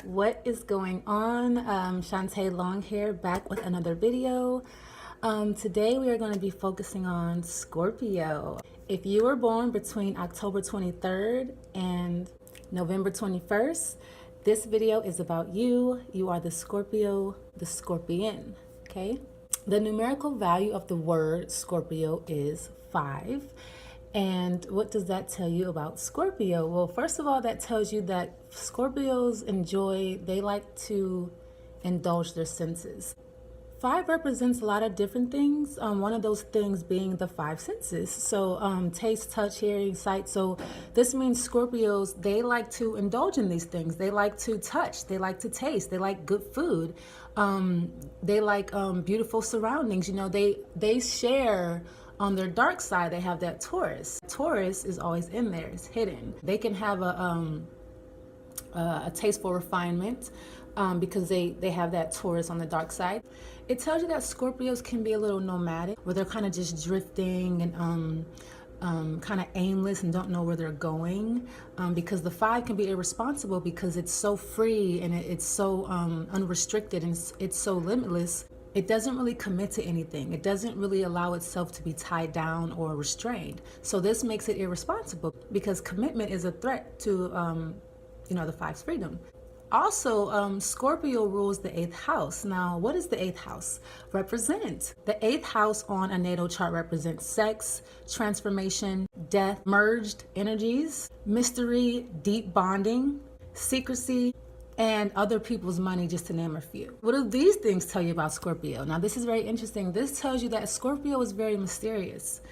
What is going on? Shantae Long here, back with another video. Today we are going to be focusing on Scorpio. If you were born between October 23rd and November 21st, this video is about you. You are the Scorpio, the Scorpion, okay? The numerical value of the word Scorpio is 5. And what does that tell you about Scorpio? Well, first of all, that tells you that Scorpios they like to indulge their senses. 5 represents a lot of different things. One of those things being the 5 senses. So taste, touch, hearing, sight. So this means Scorpios, they like to indulge in these things. They like to touch, they like to taste, they like good food. They like beautiful surroundings. You know, they share. On their dark side, they have that Taurus. Taurus is always in there, it's hidden. They can have a taste for refinement because they have that Taurus on the dark side. It tells you that Scorpios can be a little nomadic, where they're kind of just drifting and kind of aimless and don't know where they're going, because the 5 can be irresponsible because it's so free and it's so unrestricted and it's so limitless. It doesn't really commit to anything. It doesn't really allow itself to be tied down or restrained. So this makes it irresponsible because commitment is a threat to, the 5's freedom. Also, Scorpio rules the 8th house. Now, what does the 8th house represent? The 8th house on a natal chart represents sex, transformation, death, merged energies, mystery, deep bonding, secrecy, and other people's money, just to name a few. What do these things tell you about Scorpio? Now, this is very interesting. This tells you that Scorpio is very mysterious.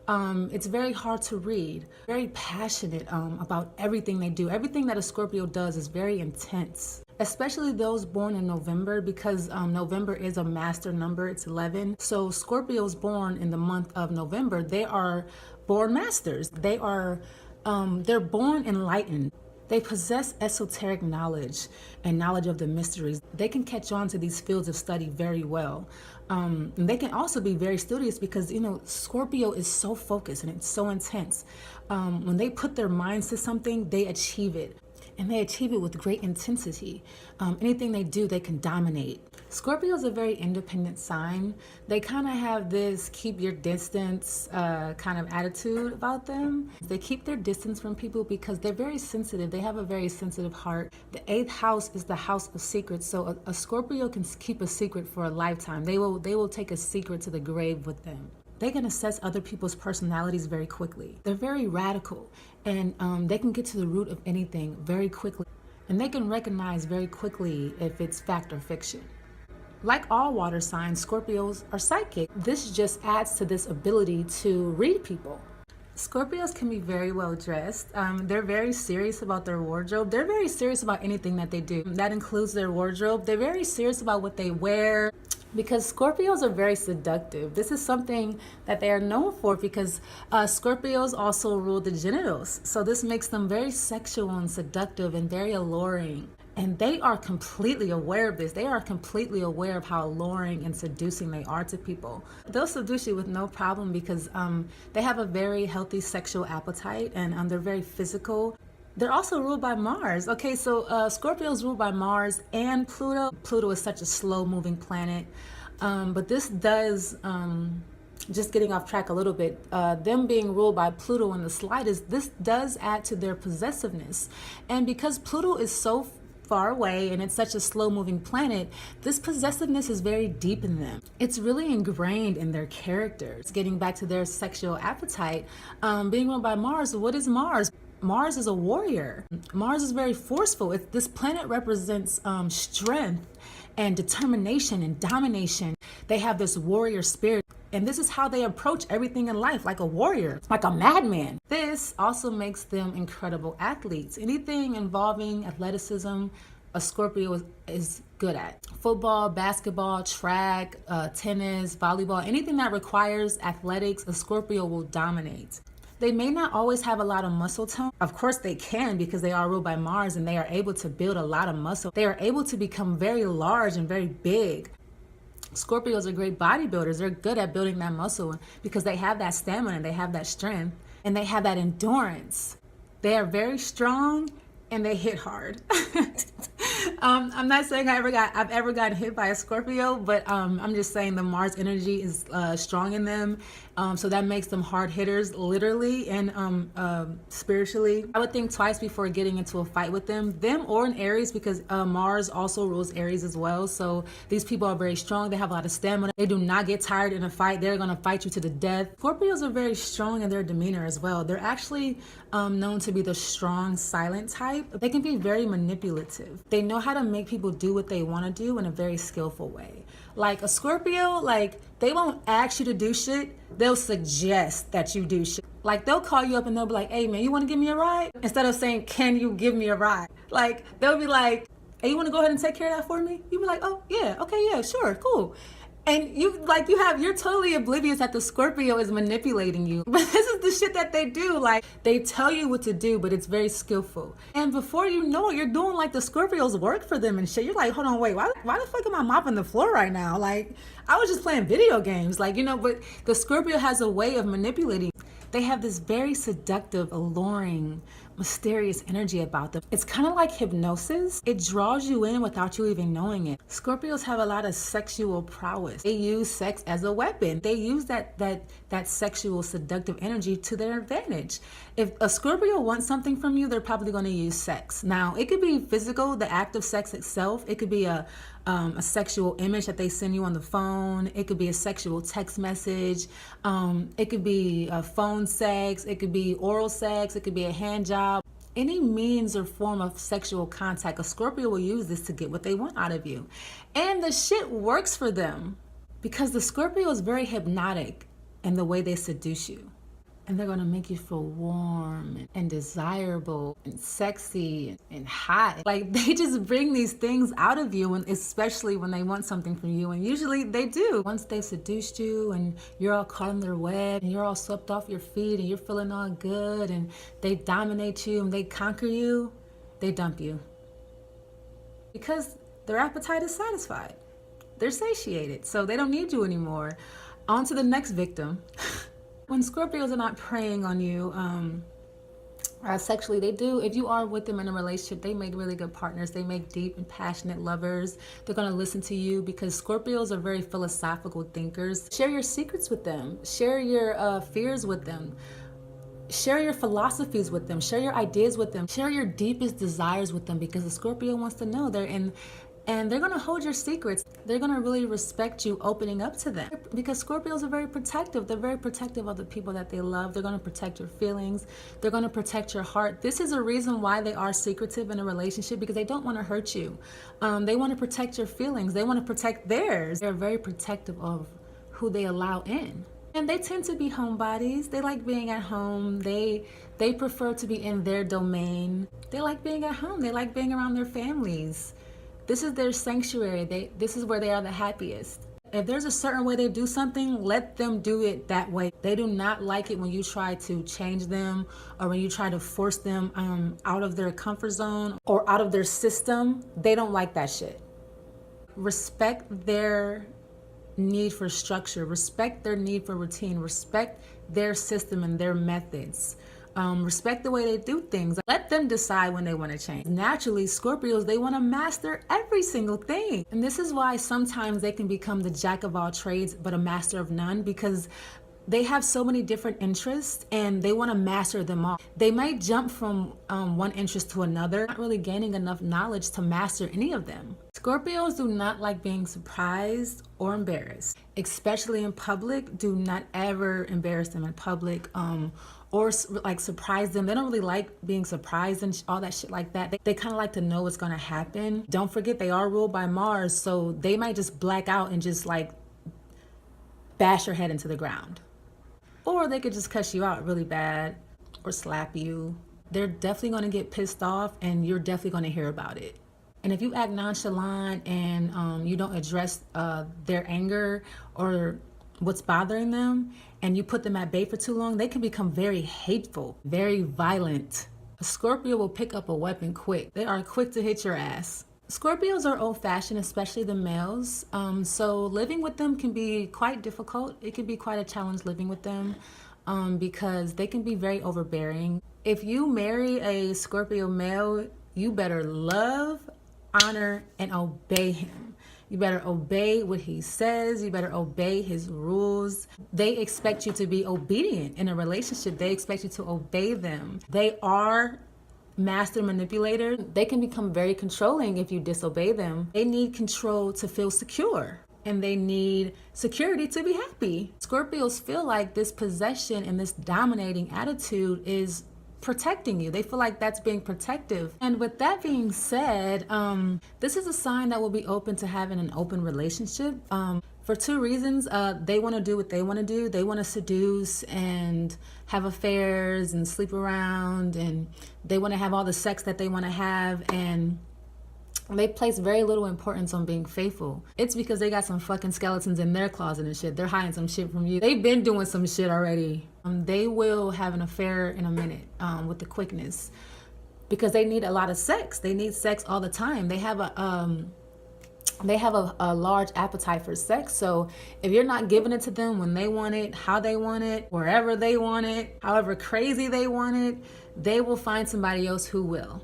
It's very hard to read, very passionate about everything they do. Everything that a Scorpio does is very intense, especially those born in November, because November is a master number, it's 11. So Scorpios born in the month of November, they are born masters. They're born enlightened. They possess esoteric knowledge and knowledge of the mysteries. They can catch on to these fields of study very well. And they can also be very studious because, Scorpio is so focused and it's so intense. When they put their minds to something, they achieve it. And they achieve it with great intensity. Anything they do, they can dominate. Scorpio is a very independent sign. They kind of have this keep your distance kind of attitude about them. They keep their distance from people because they're very sensitive. They have a very sensitive heart. The 8th house is the house of secrets. So a Scorpio can keep a secret for a lifetime. They will take a secret to the grave with them. They can assess other people's personalities very quickly. They're very radical, and they can get to the root of anything very quickly. And they can recognize very quickly if it's fact or fiction. Like all water signs, Scorpios are psychic. This just adds to this ability to read people. Scorpios can be very well dressed. They're very serious about their wardrobe. They're very serious about anything that they do. That includes their wardrobe. They're very serious about what they wear, because Scorpios are very seductive. This is something that they are known for because Scorpios also rule the genitals. So this makes them very sexual and seductive and very alluring. And they are completely aware of this. They are completely aware of how alluring and seducing they are to people. They'll seduce you with no problem because they have a very healthy sexual appetite, and they're very physical. They're also ruled by Mars. Okay, so Scorpios ruled by Mars and Pluto. Pluto is such a slow-moving planet. But this does, just getting off track a little bit, them being ruled by Pluto in the slightest, this does add to their possessiveness. And because Pluto is so far away and it's such a slow-moving planet, this possessiveness is very deep in them. It's really ingrained in their characters. Getting back to their sexual appetite, being ruled by Mars, what is Mars? Mars is a warrior. Mars is very forceful. This planet represents strength and determination and domination. They have this warrior spirit, and this is how they approach everything in life, like a warrior, like a madman. This also makes them incredible athletes. Anything involving athleticism, a Scorpio is good at. Football, basketball, track, tennis, volleyball, anything that requires athletics, a Scorpio will dominate. They may not always have a lot of muscle tone. Of course they can, because they are ruled by Mars and they are able to build a lot of muscle. They are able to become very large and very big. Scorpios are great bodybuilders. They're good at building that muscle because they have that stamina, they have that strength, and they have that endurance. They are very strong and they hit hard. I'm not saying I've ever gotten hit by a Scorpio, but I'm just saying the Mars energy is strong in them, so that makes them hard hitters, literally and spiritually. I would think twice before getting into a fight with them or an Aries, because Mars also rules Aries as well. So these people are very strong. They have a lot of stamina. They do not get tired in a fight. They're gonna fight you to the death. Scorpios are very strong in their demeanor as well. They're actually known to be the strong, silent type. They can be very manipulative. They know how to make people do what they want to do in a very skillful way. Like a Scorpio, like they won't ask you to do shit. They'll suggest that you do shit. Like they'll call you up and they'll be like, hey man, you want to give me a ride? Instead of saying, can you give me a ride? Like they'll be like, hey, you want to go ahead and take care of that for me? You be like, oh yeah, okay, yeah, sure, cool. And you're totally oblivious that the Scorpio is manipulating you. But this is the shit that they do. Like, they tell you what to do, but it's very skillful. And before you know it, you're doing like the Scorpios work for them and shit. You're like, hold on, wait, why the fuck am I mopping the floor right now? Like, I was just playing video games. Like, but the Scorpio has a way of manipulating. They have this very seductive, alluring, mysterious energy about them. It's kind of like hypnosis. It draws you in without you even knowing it. Scorpios have a lot of sexual prowess. They use sex as a weapon. They use that sexual seductive energy to their advantage. If a Scorpio wants something from you, they're probably going to use sex. Now, it could be physical, the act of sex itself. It could be a sexual image that they send you on the phone. It could be a sexual text message. It could be phone sex. It could be oral sex. It could be a hand job. Any means or form of sexual contact, a Scorpio will use this to get what they want out of you. And the shit works for them because the Scorpio is very hypnotic in the way they seduce you. And they're gonna make you feel warm and desirable and sexy and hot. Like they just bring these things out of you, and especially when they want something from you, and usually they do. Once they've seduced you and you're all caught in their web and you're all swept off your feet and you're feeling all good and they dominate you and they conquer you, they dump you. Because their appetite is satisfied. They're satiated, so they don't need you anymore. On to the next victim. When Scorpios are not preying on you sexually, they do. If you are with them in a relationship, they make really good partners. They make deep and passionate lovers. They're going to listen to you because Scorpios are very philosophical thinkers. Share your secrets with them. Share your fears with them. Share your philosophies with them. Share your ideas with them. Share your deepest desires with them because the Scorpio wants to know. And they're going to hold your secrets. They're going to really respect you opening up to them because Scorpios are very protective. They're very protective of the people that they love. They're going to protect your feelings. They're going to protect your heart. This is a reason why they are secretive in a relationship, because they don't want to hurt you. They want to protect your feelings. They want to protect theirs. They're very protective of who they allow in. And they tend to be homebodies. They like being at home. They prefer to be in their domain. They like being at home. They like being around their families. This is their sanctuary. This is where they are the happiest. If there's a certain way they do something, let them do it that way. They do not like it when you try to change them or when you try to force them out of their comfort zone or out of their system. They don't like that shit. Respect their need for structure. Respect their need for routine. Respect their system and their methods. Respect the way they do things. Let them decide when they want to change. Naturally, Scorpios, they want to master every single thing. And this is why sometimes they can become the jack of all trades, but a master of none, because they have so many different interests and they want to master them all. They might jump from one interest to another, not really gaining enough knowledge to master any of them. Scorpios do not like being surprised or embarrassed, especially in public. Do not ever embarrass them in public. Or like surprise them. They don't really like being surprised and all that shit like that. They kind of like to know what's going to happen. Don't forget, they are ruled by Mars, so they might just black out and just like bash your head into the ground. Or they could just cuss you out really bad or slap you. They're definitely going to get pissed off and you're definitely going to hear about it. And if you act nonchalant and you don't address their anger or what's bothering them, and you put them at bay for too long, they can become very hateful, very violent. A Scorpio will pick up a weapon quick. They are quick to hit your ass. Scorpios are old-fashioned, especially the males. So living with them can be quite difficult. It can be quite a challenge living with them because they can be very overbearing. If you marry a Scorpio male, you better love honor and obey him. You better obey what he says. You better obey his rules. They expect you to be obedient in a relationship. They expect you to obey them. They are master manipulators. They can become very controlling if you disobey them. They need control to feel secure, and they need security to be happy. Scorpios feel like this possession and this dominating attitude is protecting you. They feel like that's being protective. And with that being said, this is a sign that will be open to having an open relationship. For two reasons. They want to do what they want to do. They want to seduce and have affairs and sleep around, and they want to have all the sex that they want to have, and they place very little importance on being faithful. It's because they got some fucking skeletons in their closet and shit. They're hiding some shit from you. They've been doing some shit already. They will have an affair in a minute with the quickness because they need a lot of sex. They need sex all the time. They have a large appetite for sex. So if you're not giving it to them when they want it, how they want it, wherever they want it, however crazy they want it, they will find somebody else who will.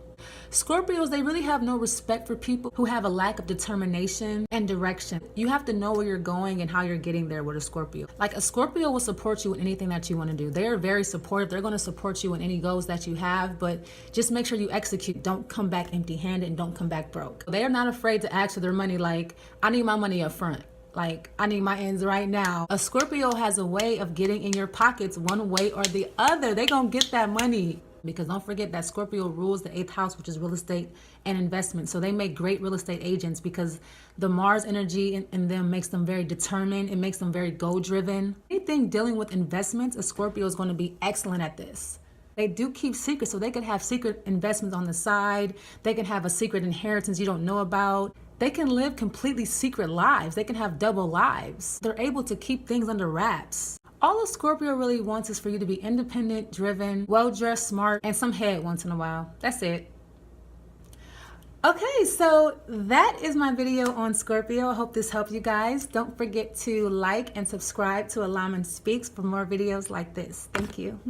Scorpios, they really have no respect for people who have a lack of determination and direction. You have to know where you're going and how you're getting there with a Scorpio. Like, a Scorpio will support you in anything that you want to do. They are very supportive. They're going to support you in any goals that you have, but just make sure you execute. Don't come back empty-handed and don't come back broke. They are not afraid to ask for their money like, I need my money up front. Like, I need my ends right now. A Scorpio has a way of getting in your pockets one way or the other. They gonna get that money. Because don't forget that Scorpio rules the 8th house, which is real estate and investment. So they make great real estate agents because the Mars energy in them makes them very determined. It makes them very goal-driven. Anything dealing with investments, a Scorpio is going to be excellent at this. They do keep secrets, so they could have secret investments on the side. They can have a secret inheritance you don't know about. They can live completely secret lives. They can have double lives. They're able to keep things under wraps. All a Scorpio really wants is for you to be independent, driven, well-dressed, smart, and some head once in a while. That's it. Okay, so that is my video on Scorpio. I hope this helped you guys. Don't forget to like and subscribe to Alaman Speaks for more videos like this. Thank you.